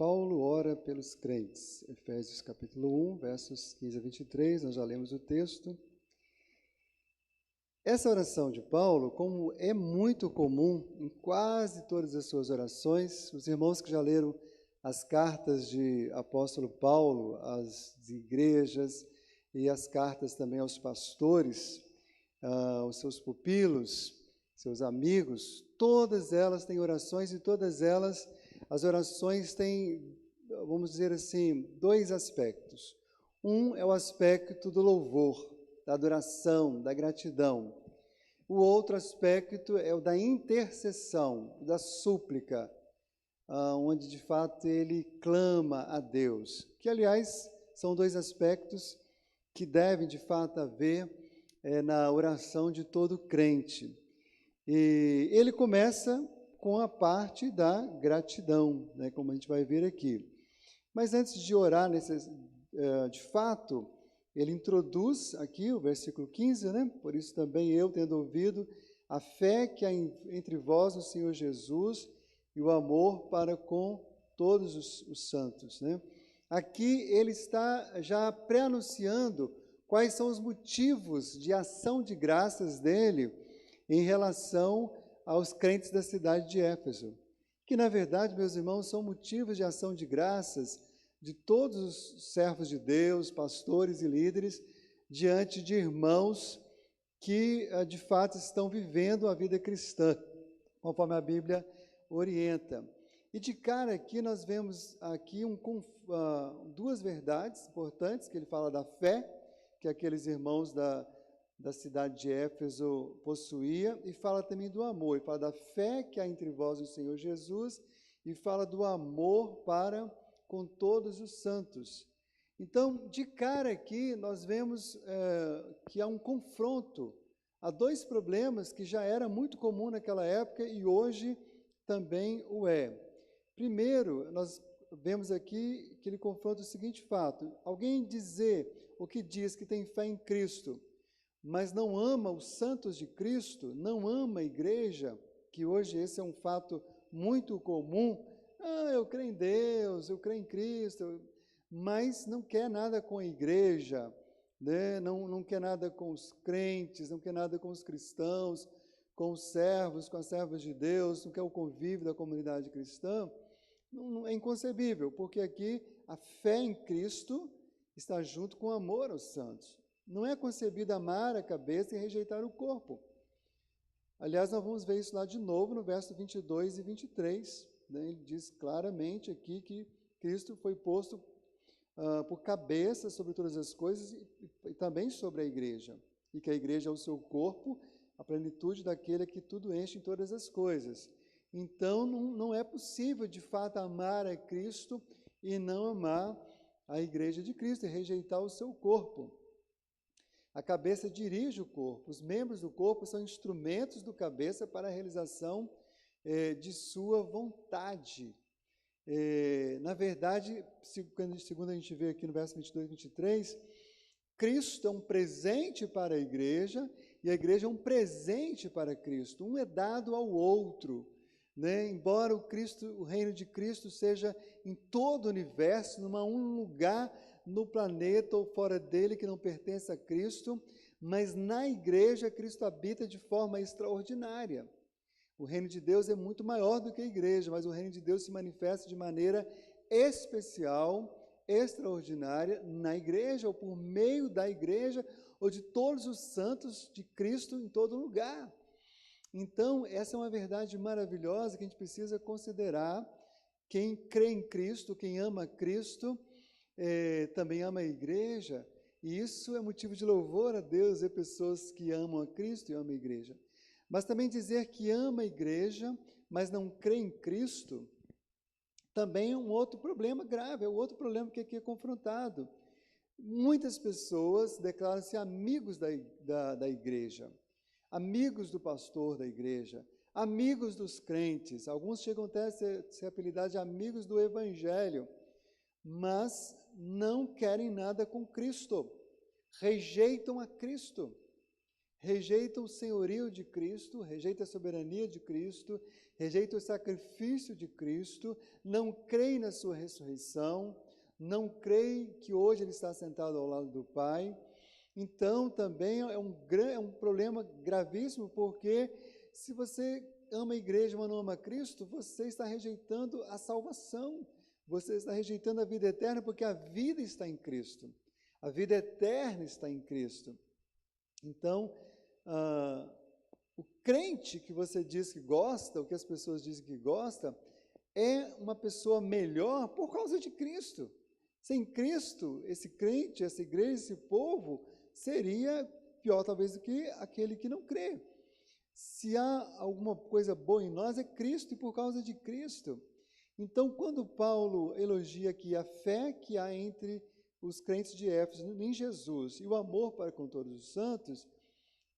Paulo ora pelos crentes. Efésios capítulo 1, versos 15 a 23, nós já lemos o texto. Essa oração de Paulo, como é muito comum em quase todas as suas orações, os irmãos que já leram as cartas de apóstolo Paulo às igrejas e as cartas também aos pastores, aos seus pupilos, seus amigos, todas elas têm orações e todas elas, as orações têm, vamos dizer assim, dois aspectos. Um é o aspecto do louvor, da adoração, da gratidão. O outro aspecto é o da intercessão, da súplica, onde de fato ele clama a Deus, que aliás são dois aspectos que devem de fato haver na oração de todo crente. E ele começa com a parte da gratidão, né, como a gente vai ver aqui. Mas antes de orar, de fato, ele introduz aqui o versículo 15, né? Por isso também eu, tendo ouvido a fé que há entre vós no Senhor Jesus e o amor para com todos os santos, né? Aqui ele está já pré-anunciando quais são os motivos de ação de graças dele em relação aos crentes da cidade de Éfeso, que na verdade, meus irmãos, são motivos de ação de graças de todos os servos de Deus, pastores e líderes, diante de irmãos que de fato estão vivendo a vida cristã, conforme a Bíblia orienta. E de cara aqui nós vemos aqui duas verdades importantes, que ele fala da fé, que aqueles irmãos da cidade de Éfeso possuía, e fala também do amor, e fala da fé que há entre vós e o Senhor Jesus, e fala do amor para com todos os santos. Então, de cara aqui, nós vemos que há um confronto a dois problemas que já era muito comum naquela época e hoje também o é. Primeiro, nós vemos aqui que ele confronta o seguinte fato: alguém dizer o que diz que tem fé em Cristo, mas não ama os santos de Cristo, não ama a igreja, que hoje esse é um fato muito comum. Eu creio em Deus, eu creio em Cristo, mas não quer nada com a igreja, né? Não quer nada com os crentes, não quer nada com os cristãos, com os servos, com as servas de Deus, não quer o convívio da comunidade cristã. Não é inconcebível, porque aqui a fé em Cristo está junto com o amor aos santos. Não é concebido amar a cabeça e rejeitar o corpo. Aliás, nós vamos ver isso lá de novo no verso 22 e 23. Né? Ele diz claramente aqui que Cristo foi posto por cabeça sobre todas as coisas e também sobre a igreja. E que a igreja é o seu corpo, a plenitude daquele que tudo enche em todas as coisas. Então, não é possível, de fato, amar a Cristo e não amar a igreja de Cristo e rejeitar o seu corpo. A cabeça dirige o corpo. Os membros do corpo são instrumentos do cabeça para a realização de sua vontade. Na verdade, segundo a gente vê aqui no verso 22 e 23, Cristo é um presente para a igreja e a igreja é um presente para Cristo. Um é dado ao outro, né? Embora o reino de Cristo seja em todo o universo, não há um lugar no planeta ou fora dele que não pertence a Cristo, mas na igreja Cristo habita de forma extraordinária. O reino de Deus é muito maior do que a igreja, mas o reino de Deus se manifesta de maneira especial, extraordinária, na igreja, ou por meio da igreja, ou de todos os santos de Cristo em todo lugar. Então, essa é uma verdade maravilhosa que a gente precisa considerar. Quem crê em Cristo, quem ama Cristo, também ama a igreja, e isso é motivo de louvor a Deus, ver pessoas que amam a Cristo e amam a igreja. Mas também dizer que ama a igreja, mas não crê em Cristo, também é um outro problema grave, é o outro problema que aqui é confrontado. Muitas pessoas declaram-se amigos da igreja, amigos do pastor da igreja, amigos dos crentes, alguns chegam até a ser apelidados de amigos do evangelho, mas não querem nada com Cristo, rejeitam a Cristo. rejeitam o senhorio de Cristo, rejeitam a soberania de Cristo, rejeitam o sacrifício de Cristo, não creem na sua ressurreição, não creem que hoje ele está sentado ao lado do Pai. Então, também é um problema gravíssimo, porque se você ama a igreja, mas não ama Cristo, você está rejeitando a salvação, você está rejeitando a vida eterna, porque a vida está em Cristo, a vida eterna está em Cristo. Então, o crente que você diz que gosta, o que as pessoas dizem que gosta, é uma pessoa melhor por causa de Cristo. Sem Cristo, esse crente, essa igreja, esse povo, seria pior talvez do que aquele que não crê. Se há alguma coisa boa em nós, é Cristo e por causa de Cristo. Então, quando Paulo elogia aqui a fé que há entre os crentes de Éfeso em Jesus e o amor para com todos os santos,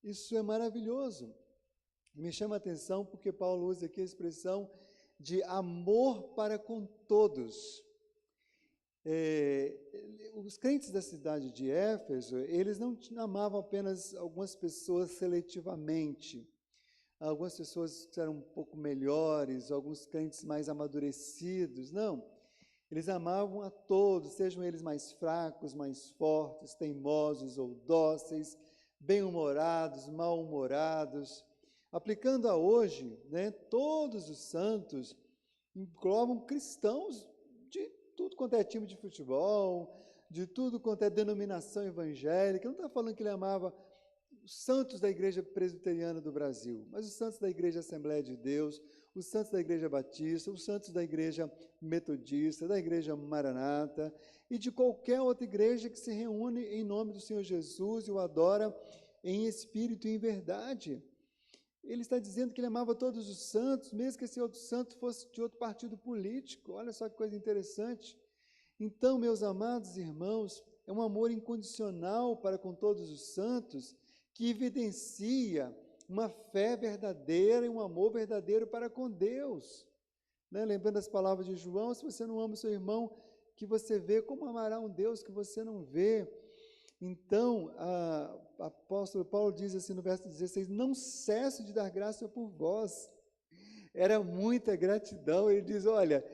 isso é maravilhoso. Me chama a atenção porque Paulo usa aqui a expressão de amor para com todos. Os crentes da cidade de Éfeso, eles não amavam apenas algumas pessoas seletivamente, algumas pessoas que eram um pouco melhores, alguns crentes mais amadurecidos, não. Eles amavam a todos, sejam eles mais fracos, mais fortes, teimosos ou dóceis, bem-humorados, mal-humorados. Aplicando a hoje, todos os santos englobam cristãos de tudo quanto é time de futebol, de tudo quanto é denominação evangélica. Não está falando que ele amava os santos da Igreja Presbiteriana do Brasil, mas os santos da Igreja Assembleia de Deus, os santos da Igreja Batista, os santos da Igreja Metodista, da Igreja Maranata e de qualquer outra igreja que se reúne em nome do Senhor Jesus e o adora em espírito e em verdade. Ele está dizendo que ele amava todos os santos, mesmo que esse outro santo fosse de outro partido político. Olha só que coisa interessante. Então, meus amados irmãos, é um amor incondicional para com todos os santos que evidencia uma fé verdadeira e um amor verdadeiro para com Deus. Lembrando as palavras de João, se você não ama o seu irmão que você vê, como amará um Deus que você não vê? Então, o apóstolo Paulo diz assim no verso 16, não cesso de dar graça por vós. Era muita gratidão. Ele diz, olha,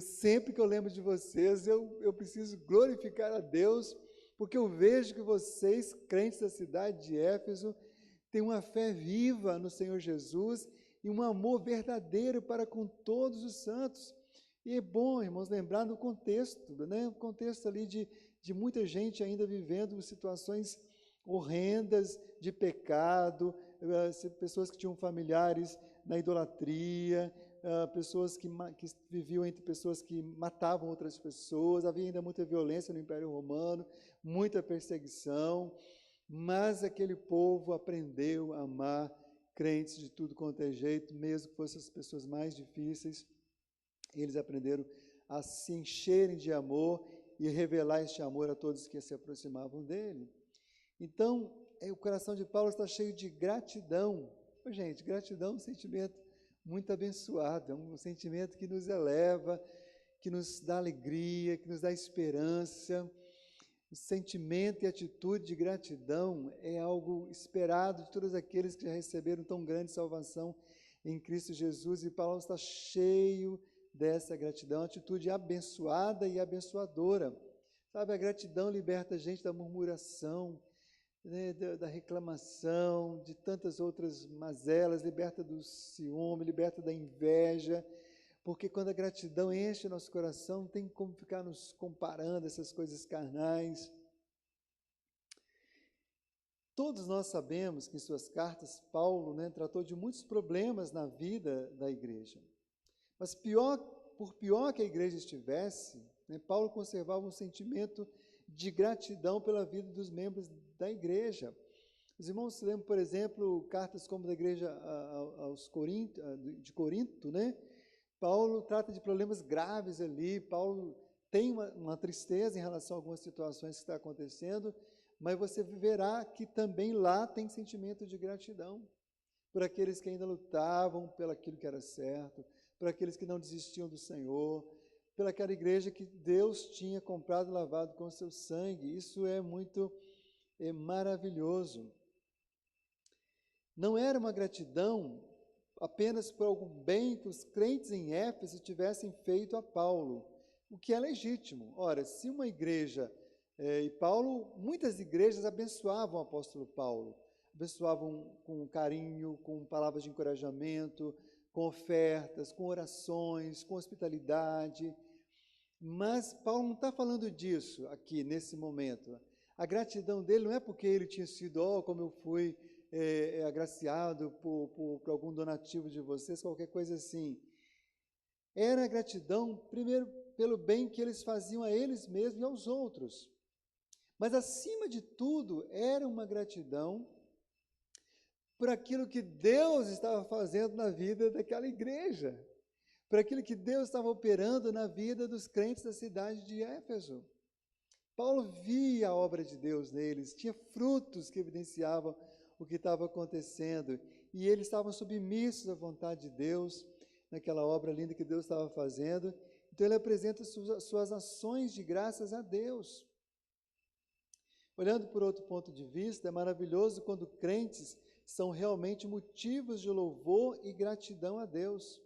sempre que eu lembro de vocês, eu preciso glorificar a Deus, porque eu vejo que vocês, crentes da cidade de Éfeso, têm uma fé viva no Senhor Jesus e um amor verdadeiro para com todos os santos. E é bom, irmãos, lembrar no contexto, o contexto ali de muita gente ainda vivendo situações horrendas de pecado, pessoas que tinham familiares na idolatria, pessoas que viviam entre pessoas que matavam outras pessoas, havia ainda muita violência no Império Romano, muita perseguição, mas aquele povo aprendeu a amar crentes de tudo quanto é jeito, mesmo que fossem as pessoas mais difíceis. Eles aprenderam a se encherem de amor e revelar este amor a todos que se aproximavam dele. Então, o coração de Paulo está cheio de gratidão. Gente, gratidão é um sentimento muito abençoado, é um sentimento que nos eleva, que nos dá alegria, que nos dá esperança. O sentimento e atitude de gratidão é algo esperado de todos aqueles que já receberam tão grande salvação em Cristo Jesus, e Paulo está cheio dessa gratidão, atitude abençoada e abençoadora. Sabe, a gratidão liberta a gente da murmuração, da reclamação, de tantas outras mazelas, liberta do ciúme, liberta da inveja, porque quando a gratidão enche o nosso coração, não tem como ficar nos comparando essas coisas carnais. Todos nós sabemos que em suas cartas, Paulo tratou de muitos problemas na vida da igreja. Mas por pior que a igreja estivesse, Paulo conservava um sentimento de gratidão pela vida dos membros da igreja. Os irmãos se lembram, por exemplo, cartas como da igreja de Corinto, Paulo trata de problemas graves ali, Paulo tem uma tristeza em relação a algumas situações que estão acontecendo, mas você verá que também lá tem sentimento de gratidão por aqueles que ainda lutavam pelo aquilo que era certo, por aqueles que não desistiam do Senhor, pelaquela igreja que Deus tinha comprado e lavado com seu sangue. Isso é muito maravilhoso. não era uma gratidão apenas por algum bem que os crentes em Éfeso tivessem feito a Paulo, o que é legítimo. Ora, se uma igreja, e Paulo, muitas igrejas abençoavam o apóstolo Paulo, abençoavam com carinho, com palavras de encorajamento, com ofertas, com orações, com hospitalidade. Mas Paulo não está falando disso aqui, nesse momento. A gratidão dele não é porque ele tinha sido, como eu fui agraciado por algum donativo de vocês, qualquer coisa assim. Era a gratidão, primeiro, pelo bem que eles faziam a eles mesmos e aos outros. Mas, acima de tudo, era uma gratidão por aquilo que Deus estava fazendo na vida daquela igreja, por aquilo que Deus estava operando na vida dos crentes da cidade de Éfeso. Paulo via a obra de Deus neles, tinha frutos que evidenciavam o que estava acontecendo, e eles estavam submissos à vontade de Deus, naquela obra linda que Deus estava fazendo. Então ele apresenta suas ações de graças a Deus. Olhando por outro ponto de vista, é maravilhoso quando crentes são realmente motivos de louvor e gratidão a Deus,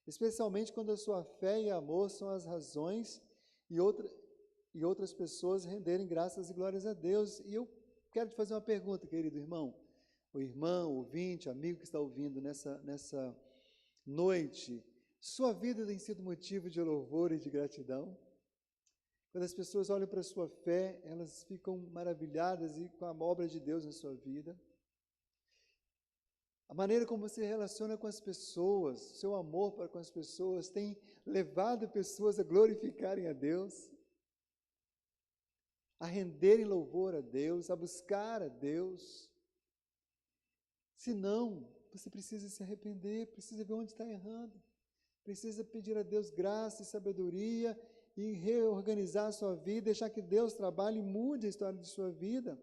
especialmente quando a sua fé e amor são as razões e outras pessoas renderem graças e glórias a Deus. E eu quero te fazer uma pergunta, querido irmão, o irmão, ouvinte, amigo que está ouvindo nessa noite. Sua vida tem sido motivo de louvor e de gratidão? Quando as pessoas olham para a sua fé, elas ficam maravilhadas com a obra de Deus na sua vida. A maneira como você se relaciona com as pessoas, seu amor para com as pessoas, tem levado pessoas a glorificarem a Deus, a renderem louvor a Deus, a buscar a Deus. Se não, você precisa se arrepender, precisa ver onde está errando, precisa pedir a Deus graça e sabedoria e reorganizar a sua vida, deixar que Deus trabalhe e mude a história de sua vida,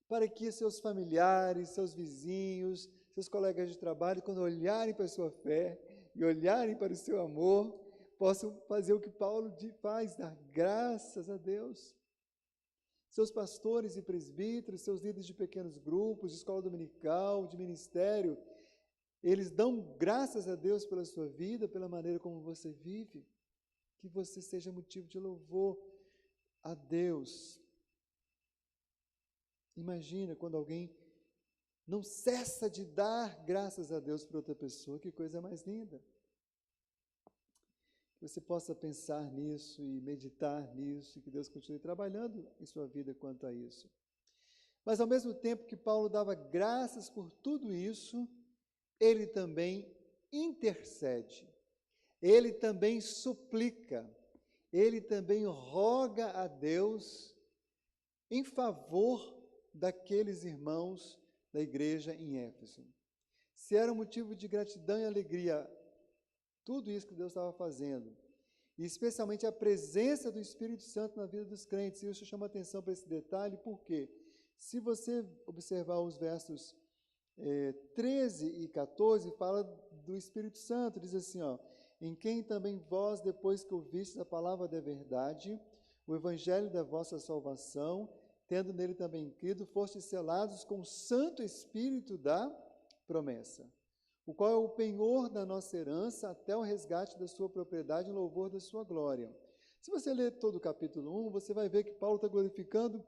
para que seus familiares, seus vizinhos, seus colegas de trabalho, quando olharem para a sua fé e olharem para o seu amor, possam fazer o que Paulo faz, dar graças a Deus. Seus pastores e presbíteros, seus líderes de pequenos grupos, de escola dominical, de ministério, eles dão graças a Deus pela sua vida, pela maneira como você vive, que você seja motivo de louvor a Deus. Imagina quando alguém não cessa de dar graças a Deus por outra pessoa, que coisa mais linda. Que você possa pensar nisso e meditar nisso, e que Deus continue trabalhando em sua vida quanto a isso. Mas ao mesmo tempo que Paulo dava graças por tudo isso, ele também intercede, ele também suplica, ele também roga a Deus em favor daqueles irmãos da igreja em Éfeso. Se era um motivo de gratidão e alegria, tudo isso que Deus estava fazendo, e especialmente a presença do Espírito Santo na vida dos crentes, e isso chama atenção para esse detalhe, porque se você observar os versos 13 e 14, fala do Espírito Santo, diz assim, em quem também vós, depois que ouvistes a palavra da verdade, o evangelho da vossa salvação, tendo nele também crido, fostes selados com o Santo Espírito da promessa, o qual é o penhor da nossa herança até o resgate da sua propriedade em louvor da sua glória. Se você ler todo o capítulo 1, você vai ver que Paulo está glorificando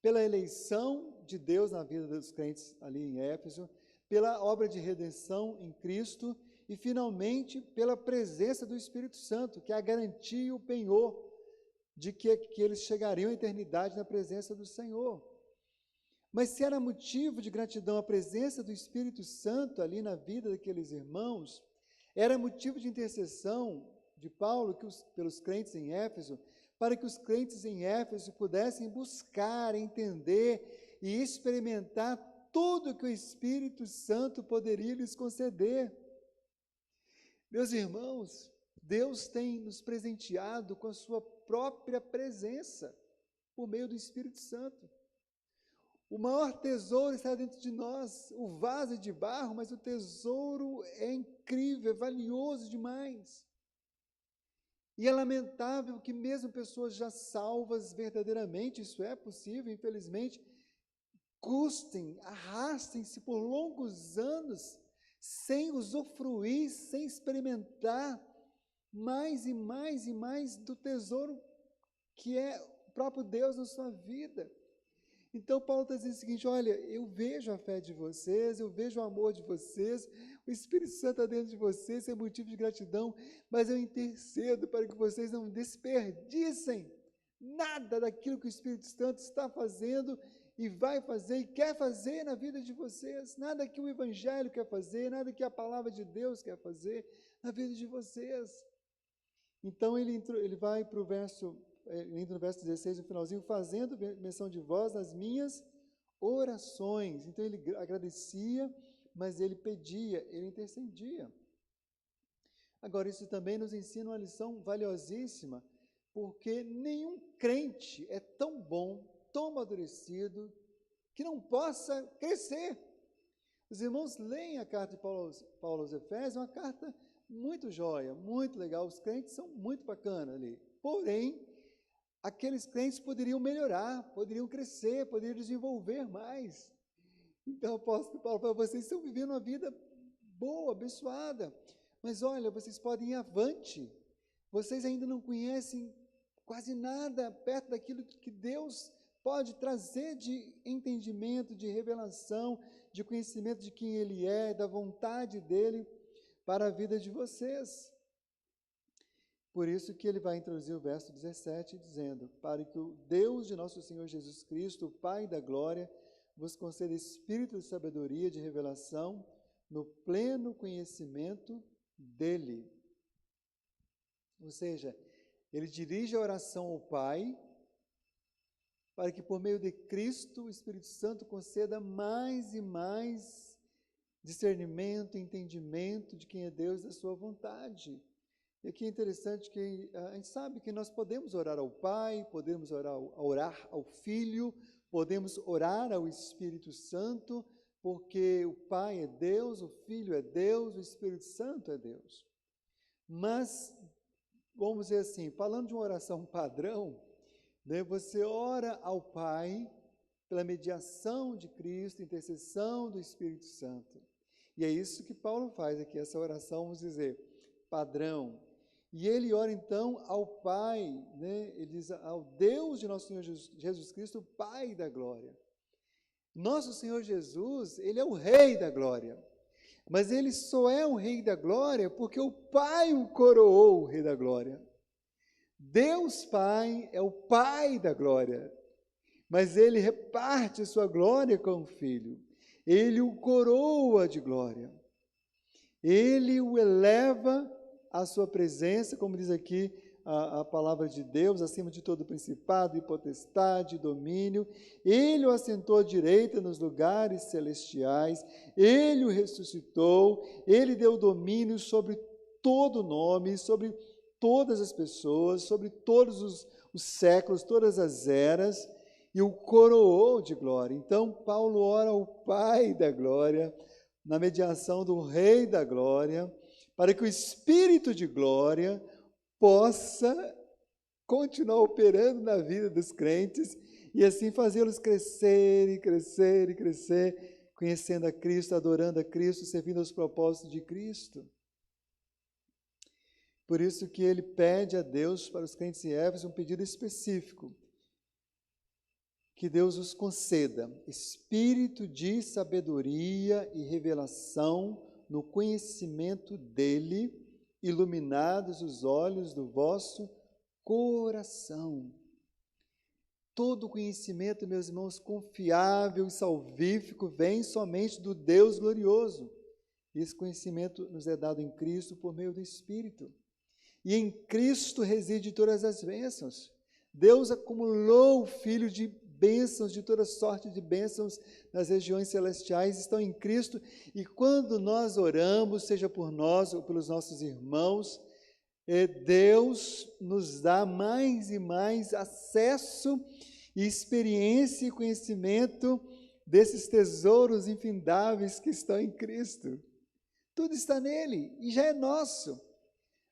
pela eleição de Deus na vida dos crentes ali em Éfeso, pela obra de redenção em Cristo e, finalmente, pela presença do Espírito Santo, que é a garantia e o penhor de que eles chegariam à eternidade na presença do Senhor. Mas se era motivo de gratidão a presença do Espírito Santo ali na vida daqueles irmãos, era motivo de intercessão de Paulo pelos crentes em Éfeso, para que os crentes em Éfeso pudessem buscar, entender e experimentar tudo que o Espírito Santo poderia lhes conceder. Meus irmãos, Deus tem nos presenteado com a sua própria presença, por meio do Espírito Santo. O maior tesouro está dentro de nós, o vaso é de barro, mas o tesouro é incrível, é valioso demais. E é lamentável que mesmo pessoas já salvas verdadeiramente, isso é possível, infelizmente, custem, arrastem-se por longos anos, sem usufruir, sem experimentar mais e mais e mais do tesouro que é o próprio Deus na sua vida. Então, Paulo está dizendo o seguinte: olha, eu vejo a fé de vocês, eu vejo o amor de vocês, o Espírito Santo está dentro de vocês, isso é motivo de gratidão, mas eu intercedo para que vocês não desperdicem nada daquilo que o Espírito Santo está fazendo e vai fazer e quer fazer na vida de vocês, nada que o Evangelho quer fazer, nada que a palavra de Deus quer fazer na vida de vocês. Então, ele vai para o verso... entra no verso 16, no finalzinho, fazendo menção de vós nas minhas orações. Então ele agradecia, mas ele pedia, ele intercedia. Agora, isso também nos ensina uma lição valiosíssima, porque nenhum crente é tão bom, tão amadurecido, que não possa crescer. Os irmãos leem a carta de Paulo aos Efésios, é uma carta muito jóia, muito legal, os crentes são muito bacanas ali. Porém, aqueles crentes poderiam melhorar, poderiam crescer, poderiam desenvolver mais. Então, o apóstolo Paulo fala: vocês estão vivendo uma vida boa, abençoada, mas olha, vocês podem ir avante. Vocês ainda não conhecem quase nada perto daquilo que Deus pode trazer de entendimento, de revelação, de conhecimento de quem Ele é, da vontade dEle para a vida de vocês. Por isso que ele vai introduzir o verso 17, dizendo: para que o Deus de nosso Senhor Jesus Cristo, o Pai da glória, vos conceda espírito de sabedoria, de revelação, no pleno conhecimento dEle. Ou seja, ele dirige a oração ao Pai, para que por meio de Cristo o Espírito Santo conceda mais e mais discernimento, entendimento de quem é Deus e da sua vontade. E aqui é interessante que a gente sabe que nós podemos orar ao Pai, podemos orar ao Filho, podemos orar ao Espírito Santo, porque o Pai é Deus, o Filho é Deus, o Espírito Santo é Deus. Mas, vamos dizer assim, falando de uma oração padrão, né, você ora ao Pai pela mediação de Cristo, intercessão do Espírito Santo. E é isso que Paulo faz aqui, essa oração, vamos dizer, padrão. E ele ora então ao Pai, né? Ele diz ao Deus de nosso Senhor Jesus Cristo, Pai da glória. Nosso Senhor Jesus, ele é o Rei da glória, mas ele só é o Rei da glória porque o Pai o coroou o Rei da glória. Deus Pai é o Pai da glória, mas ele reparte sua glória com o Filho. Ele o coroa de glória. Ele o eleva à sua presença, como diz aqui a palavra de Deus, acima de todo principado e potestade e domínio. Ele o assentou à direita nos lugares celestiais. Ele o ressuscitou. Ele deu domínio sobre todo nome, sobre todas as pessoas, sobre todos os séculos, todas as eras, e o coroou de glória. Então, Paulo ora ao Pai da glória, na mediação do Rei da glória, para que o Espírito de glória possa continuar operando na vida dos crentes e assim fazê-los crescer e crescer e crescer, conhecendo a Cristo, adorando a Cristo, servindo aos propósitos de Cristo. Por isso que ele pede a Deus, para os crentes em Éfeso, um pedido específico, que Deus os conceda espírito de sabedoria e revelação no conhecimento dele, iluminados os olhos do vosso coração. Todo conhecimento, meus irmãos, confiável e salvífico, vem somente do Deus glorioso. Esse conhecimento nos é dado em Cristo por meio do Espírito. E em Cristo reside todas as bênçãos. Deus acumulou o Filho de bênçãos, de toda sorte de bênçãos nas regiões celestiais, estão em Cristo. E quando nós oramos, seja por nós ou pelos nossos irmãos, Deus nos dá mais e mais acesso e experiência e conhecimento desses tesouros infindáveis que estão em Cristo. Tudo está nele e já é nosso.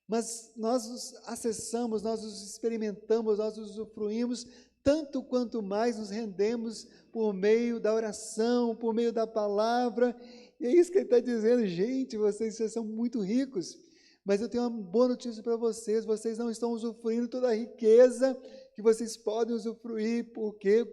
Mas nós os acessamos, nós os experimentamos, nós os usufruímos tanto quanto mais nos rendemos por meio da oração, por meio da palavra. E é isso que ele está dizendo, gente, vocês são muito ricos, mas eu tenho uma boa notícia para vocês, vocês não estão usufruindo toda a riqueza que vocês podem usufruir, porque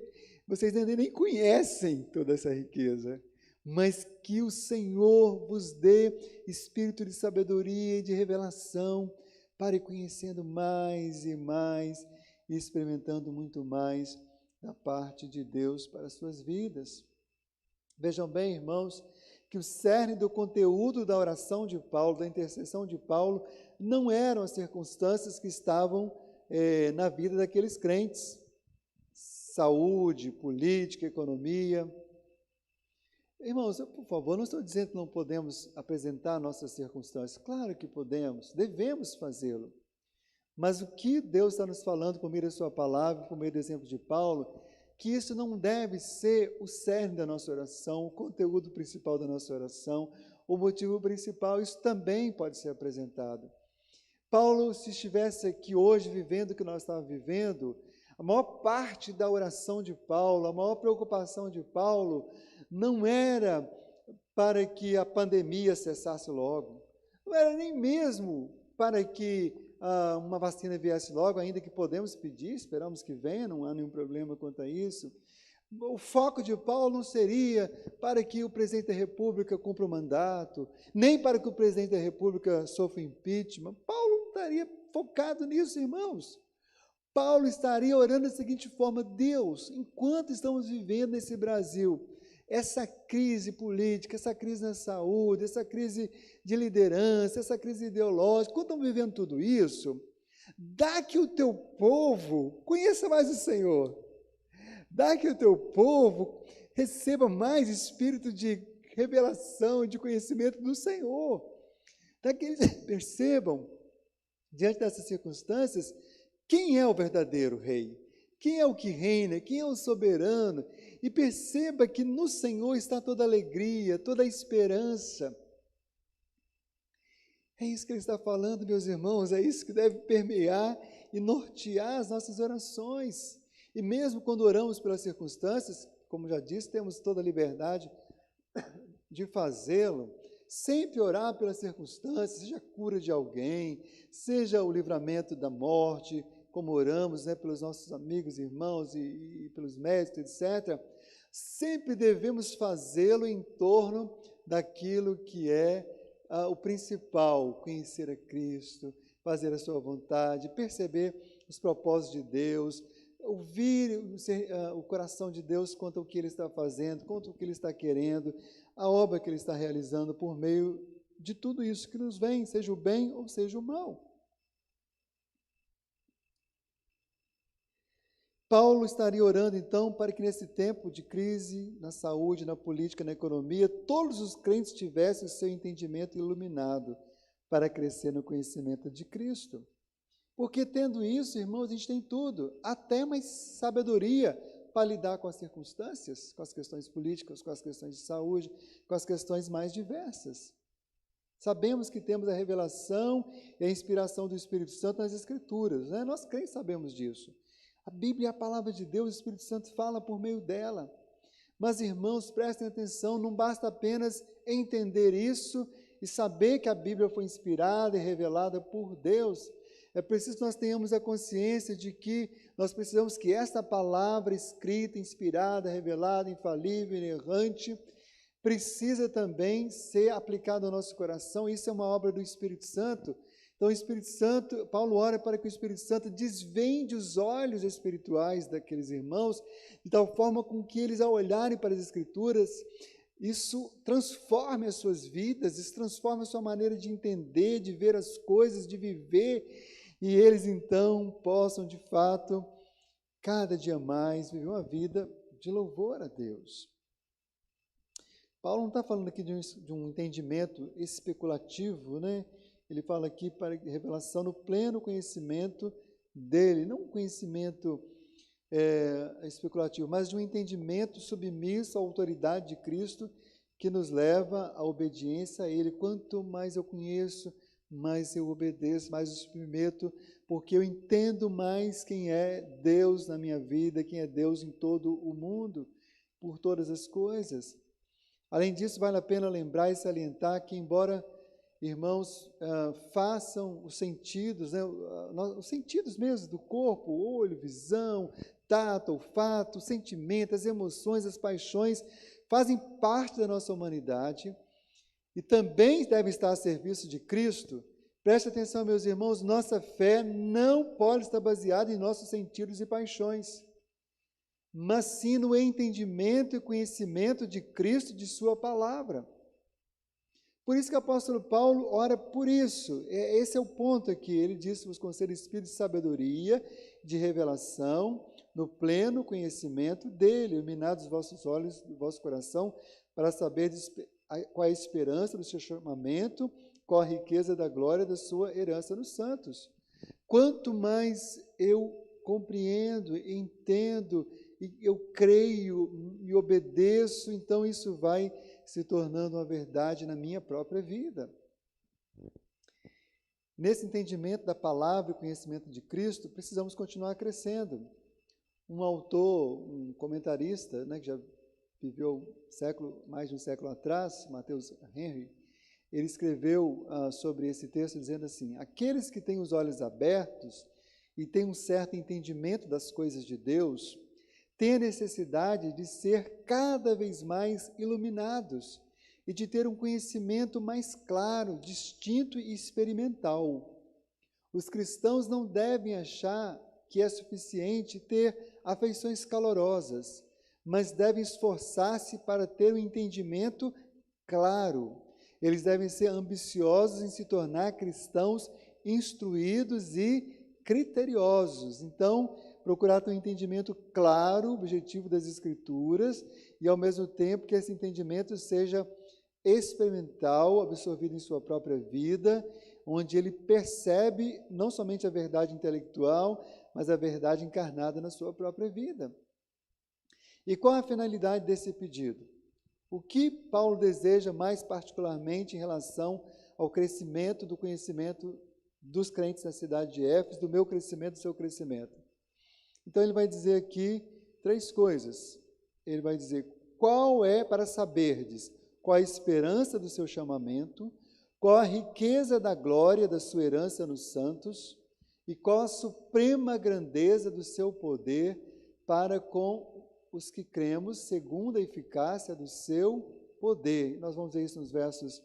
vocês ainda nem conhecem toda essa riqueza, mas que o Senhor vos dê espírito de sabedoria e de revelação, para ir conhecendo mais e mais, e experimentando muito mais da parte de Deus para as suas vidas. Vejam bem, irmãos, que o cerne do conteúdo da oração de Paulo, da intercessão de Paulo, não eram as circunstâncias que estavam na vida daqueles crentes. Saúde, política, economia. Irmãos, por favor, não estou dizendo que não podemos apresentar nossas circunstâncias. Claro que podemos, devemos fazê-lo. Mas o que Deus está nos falando por meio da sua palavra, por meio do exemplo de Paulo, que isso não deve ser o cerne da nossa oração, o conteúdo principal da nossa oração, o motivo principal, isso também pode ser apresentado. Paulo, se estivesse aqui hoje vivendo o que nós estávamos vivendo, a maior parte da oração de Paulo, a maior preocupação de Paulo, não era para que a pandemia cessasse logo, não era nem mesmo para que uma vacina viesse logo, ainda que podemos pedir, esperamos que venha, não há nenhum problema quanto a isso. O foco de Paulo não seria para que o presidente da República cumpra o mandato, nem para que o presidente da República sofra impeachment. Paulo não estaria focado nisso, irmãos. Paulo estaria orando da seguinte forma: Deus, enquanto estamos vivendo nesse Brasil, essa crise política, essa crise na saúde, essa crise de liderança, essa crise ideológica, enquanto estamos vivendo tudo isso, dá que o teu povo conheça mais o Senhor, dá que o teu povo receba mais espírito de revelação, de conhecimento do Senhor, dá que eles percebam, diante dessas circunstâncias, quem é o verdadeiro rei, quem é o que reina, quem é o soberano, e perceba que no Senhor está toda a alegria, toda a esperança. É isso que ele está falando, meus irmãos, é isso que deve permear e nortear as nossas orações. E mesmo quando oramos pelas circunstâncias, como já disse, temos toda a liberdade de fazê-lo, sempre orar pelas circunstâncias, seja a cura de alguém, seja o livramento da morte, como oramos, pelos nossos amigos, irmãos e pelos médicos, etc., sempre devemos fazê-lo em torno daquilo que é o principal, conhecer a Cristo, fazer a sua vontade, perceber os propósitos de Deus, ouvir o coração de Deus quanto ao que Ele está fazendo, quanto ao que Ele está querendo, a obra que Ele está realizando por meio de tudo isso que nos vem, seja o bem ou seja o mal. Paulo estaria orando, então, para que nesse tempo de crise, na saúde, na política, na economia, todos os crentes tivessem o seu entendimento iluminado para crescer no conhecimento de Cristo. Porque tendo isso, irmãos, a gente tem tudo, até mais sabedoria para lidar com as circunstâncias, com as questões políticas, com as questões de saúde, com as questões mais diversas. Sabemos que temos a revelação e a inspiração do Espírito Santo nas Escrituras, né? Nós crentes sabemos disso. A Bíblia é a palavra de Deus, o Espírito Santo fala por meio dela. Mas, irmãos, prestem atenção, não basta apenas entender isso e saber que a Bíblia foi inspirada e revelada por Deus. É preciso que nós tenhamos a consciência de que nós precisamos que esta palavra escrita, inspirada, revelada, infalível, inerrante, precisa também ser aplicada ao nosso coração. Isso é uma obra do Espírito Santo. Então, o Espírito Santo, Paulo ora para que o Espírito Santo desvende os olhos espirituais daqueles irmãos, de tal forma com que eles, ao olharem para as Escrituras, isso transforme as suas vidas, isso transforma a sua maneira de entender, de ver as coisas, de viver, e eles, então, possam, de fato, cada dia mais, viver uma vida de louvor a Deus. Paulo não está falando aqui de um entendimento especulativo, né? Ele fala aqui para revelação no pleno conhecimento dele, não um conhecimento especulativo, mas de um entendimento submisso à autoridade de Cristo que nos leva à obediência a Ele. Quanto mais eu conheço, mais eu obedeço, mais eu submeto, porque eu entendo mais quem é Deus na minha vida, quem é Deus em todo o mundo, por todas as coisas. Além disso, vale a pena lembrar e salientar que, embora irmãos façam os sentidos, né, os sentidos mesmo do corpo, olho, visão, tato, olfato, sentimento, as emoções, as paixões, fazem parte da nossa humanidade e também devem estar a serviço de Cristo. Preste atenção, meus irmãos, nossa fé não pode estar baseada em nossos sentidos e paixões, mas sim no entendimento e conhecimento de Cristo e de sua palavra. Por isso que o apóstolo Paulo ora por isso. Esse é o ponto aqui. Ele diz: vos concede espírito de sabedoria, de revelação, no pleno conhecimento dele, iluminados os vossos olhos, do vosso coração, para saber qual é a esperança do seu chamamento, qual a riqueza da glória da sua herança nos santos. Quanto mais eu compreendo, entendo, eu creio e obedeço, então isso vai se tornando uma verdade na minha própria vida. Nesse entendimento da palavra e conhecimento de Cristo, precisamos continuar crescendo. Um autor, um comentarista, né, que já viveu mais de um século atrás, Matheus Henry, ele escreveu sobre esse texto dizendo assim: aqueles que têm os olhos abertos e têm um certo entendimento das coisas de Deus, têm a necessidade de ser cada vez mais iluminados e de ter um conhecimento mais claro, distinto e experimental. Os cristãos não devem achar que é suficiente ter afeições calorosas, mas devem esforçar-se para ter um entendimento claro. Eles devem ser ambiciosos em se tornar cristãos instruídos e criteriosos. Então, procurar ter um entendimento claro, objetivo das Escrituras, e ao mesmo tempo que esse entendimento seja experimental, absorvido em sua própria vida, onde ele percebe não somente a verdade intelectual, mas a verdade encarnada na sua própria vida. E qual a finalidade desse pedido? O que Paulo deseja mais particularmente em relação ao crescimento do conhecimento dos crentes na cidade de Éfeso, do meu crescimento, do seu crescimento? Então ele vai dizer aqui 3 coisas. Ele vai dizer qual é, para saberdes, qual a esperança do seu chamamento, qual a riqueza da glória da sua herança nos santos e qual a suprema grandeza do seu poder para com os que cremos, segundo a eficácia do seu poder. Nós vamos ver isso nos versos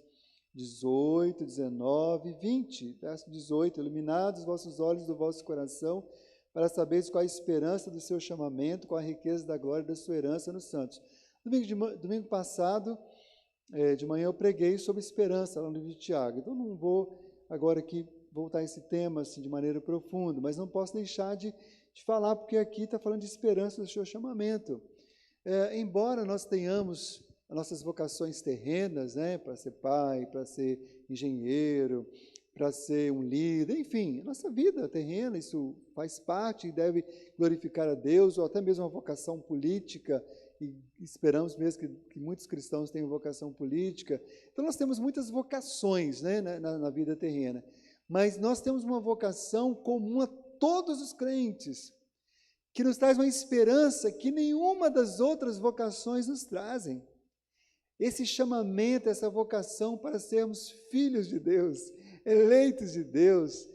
18, 19 e 20. Verso 18: iluminados os vossos olhos do vosso coração, para saberes qual a esperança do seu chamamento, qual a riqueza da glória da sua herança nos santos. Domingo passado, de manhã, eu preguei sobre esperança lá no livro de Tiago. Então, não vou agora aqui voltar a esse tema assim, de maneira profunda, mas não posso deixar de falar, porque aqui está falando de esperança do seu chamamento. Embora nós tenhamos as nossas vocações terrenas, né, para ser pai, para ser engenheiro, para ser um líder, enfim, a nossa vida terrena, isso faz parte e deve glorificar a Deus, ou até mesmo uma vocação política, e esperamos mesmo que muitos cristãos tenham vocação política. Então nós temos muitas vocações, né, na vida terrena, mas nós temos uma vocação comum a todos os crentes, que nos traz uma esperança que nenhuma das outras vocações nos trazem. Esse chamamento, essa vocação para sermos filhos de Deus, eleitos de Deus,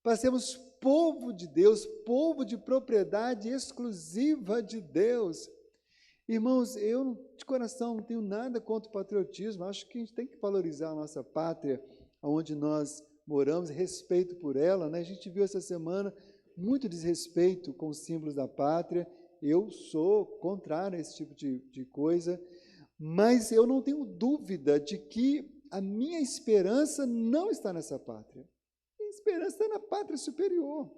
para sermos povo de Deus, povo de propriedade exclusiva de Deus. Irmãos, eu de coração não tenho nada contra o patriotismo, acho que a gente tem que valorizar a nossa pátria, onde nós moramos, respeito por ela, né? A gente viu essa semana muito desrespeito com os símbolos da pátria. Eu sou contrário a esse tipo de coisa, mas eu não tenho dúvida de que a minha esperança não está nessa pátria. A minha esperança está na pátria superior.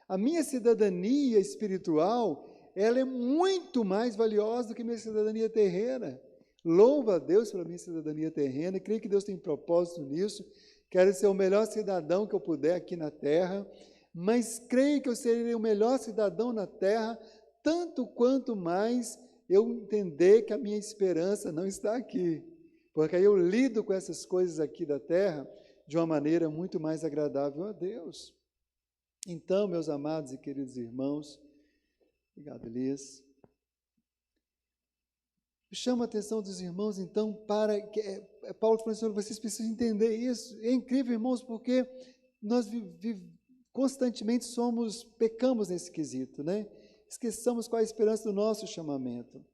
A minha cidadania espiritual, ela é muito mais valiosa do que a minha cidadania terrena. Louvo a Deus pela minha cidadania terrena, creio que Deus tem propósito nisso. Quero ser o melhor cidadão que eu puder aqui na terra, mas creio que eu serei o melhor cidadão na terra, tanto quanto mais eu entender que a minha esperança não está aqui, porque aí eu lido com essas coisas aqui da terra de uma maneira muito mais agradável a Deus. Então, meus amados e queridos irmãos, obrigado, Elias. Chama a atenção dos irmãos, então, para que Paulo falou assim, vocês precisam entender isso. É incrível, irmãos, porque nós constantemente pecamos nesse quesito, né? Esqueçamos qual a esperança do nosso chamamento.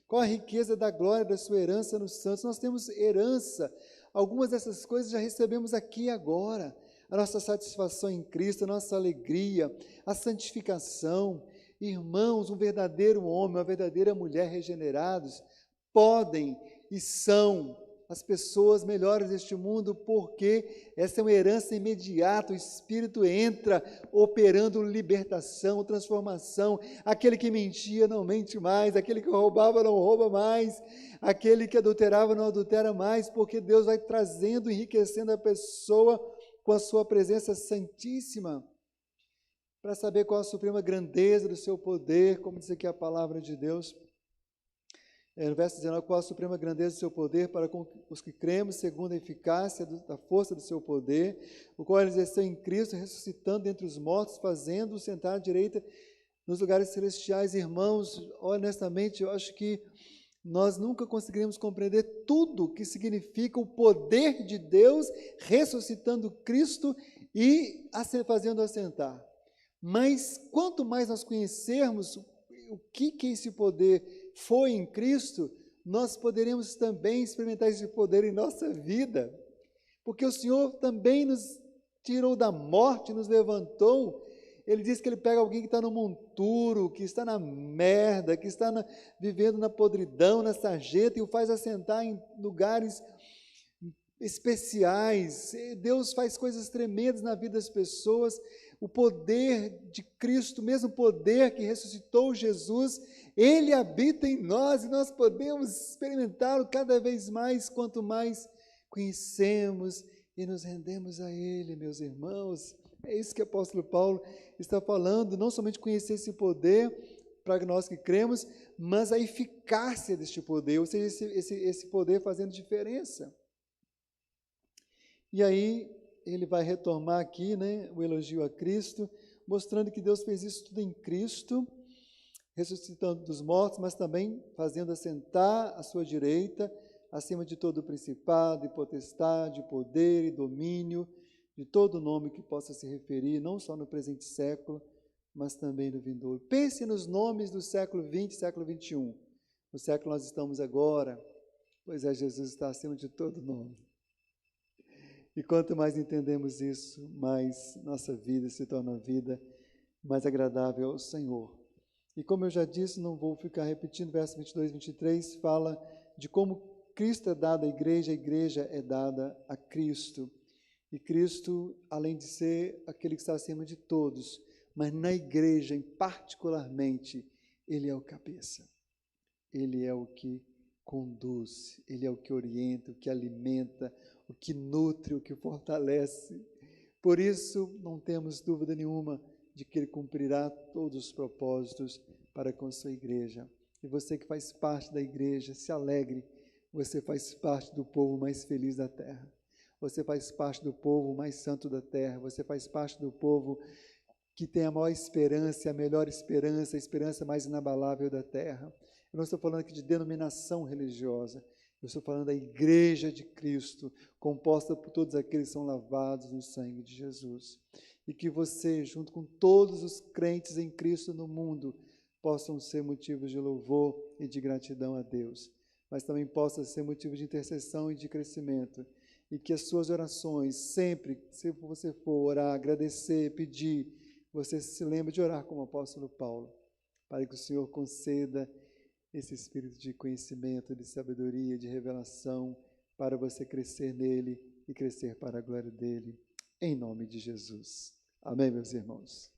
Qual a riqueza da glória da sua herança nos santos. Nós temos herança. Algumas dessas coisas já recebemos aqui e agora. A nossa satisfação em Cristo, a nossa alegria, a santificação. Irmãos, um verdadeiro homem, uma verdadeira mulher regenerados podem e são as pessoas melhores deste mundo, porque essa é uma herança imediata, o Espírito entra operando libertação, transformação. Aquele que mentia não mente mais, aquele que roubava não rouba mais, aquele que adulterava não adultera mais, porque Deus vai trazendo, enriquecendo a pessoa com a sua presença santíssima, para saber qual a suprema grandeza do seu poder, como diz aqui a palavra de Deus. No verso 19, qual a suprema grandeza do seu poder para com os que cremos, segundo a eficácia da força do seu poder, o qual ele exerceu em Cristo, ressuscitando dentre os mortos, fazendo-o sentar à direita nos lugares celestiais. Irmãos, honestamente, eu acho que nós nunca conseguiremos compreender tudo o que significa o poder de Deus ressuscitando Cristo e fazendo assentar. Mas quanto mais nós conhecermos o que esse poder foi em Cristo, nós poderemos também experimentar esse poder em nossa vida, porque o Senhor também nos tirou da morte, nos levantou. Ele diz que Ele pega alguém que está no monturo, que está na merda, que está vivendo na podridão, na sarjeta, e o faz assentar em lugares especiais. Deus faz coisas tremendas na vida das pessoas. O poder de Cristo, o mesmo poder que ressuscitou Jesus, Ele habita em nós e nós podemos experimentá-lo cada vez mais, quanto mais conhecemos e nos rendemos a Ele, meus irmãos. É isso que o apóstolo Paulo está falando, não somente conhecer esse poder para nós que cremos, mas a eficácia deste poder, ou seja, esse poder fazendo diferença. E aí, ele vai retomar aqui, né, o elogio a Cristo, mostrando que Deus fez isso tudo em Cristo, ressuscitando dos mortos, mas também fazendo assentar à sua direita, acima de todo principado e potestade, poder e domínio, de todo nome que possa se referir, não só no presente século, mas também no vindouro. Pense nos nomes do século XX e século XXI. No século que nós estamos agora, pois é, Jesus está acima de todo nome. E quanto mais entendemos isso, mais nossa vida se torna uma vida mais agradável ao Senhor. E como eu já disse, não vou ficar repetindo, verso 22 e 23, fala de como Cristo é dado à igreja, a igreja é dada a Cristo. E Cristo, além de ser aquele que está acima de todos, mas na igreja, em particularmente, Ele é o cabeça. Ele é o que conduz, Ele é o que orienta, o que alimenta, o que nutre, o que fortalece. Por isso, não temos dúvida nenhuma de que Ele cumprirá todos os propósitos para com a sua igreja. E você que faz parte da igreja, se alegre, você faz parte do povo mais feliz da terra. Você faz parte do povo mais santo da terra. Você faz parte do povo que tem a maior esperança, a melhor esperança, a esperança mais inabalável da terra. Eu não estou falando aqui de denominação religiosa. Eu estou falando da igreja de Cristo, composta por todos aqueles que são lavados no sangue de Jesus. E que você, junto com todos os crentes em Cristo no mundo, possam ser motivos de louvor e de gratidão a Deus, mas também possa ser motivo de intercessão e de crescimento. E que as suas orações, sempre, se você for orar, agradecer, pedir, você se lembre de orar como o apóstolo Paulo, para que o Senhor conceda esse espírito de conhecimento, de sabedoria, de revelação, para você crescer nele e crescer para a glória dele, em nome de Jesus. Amém, meus irmãos?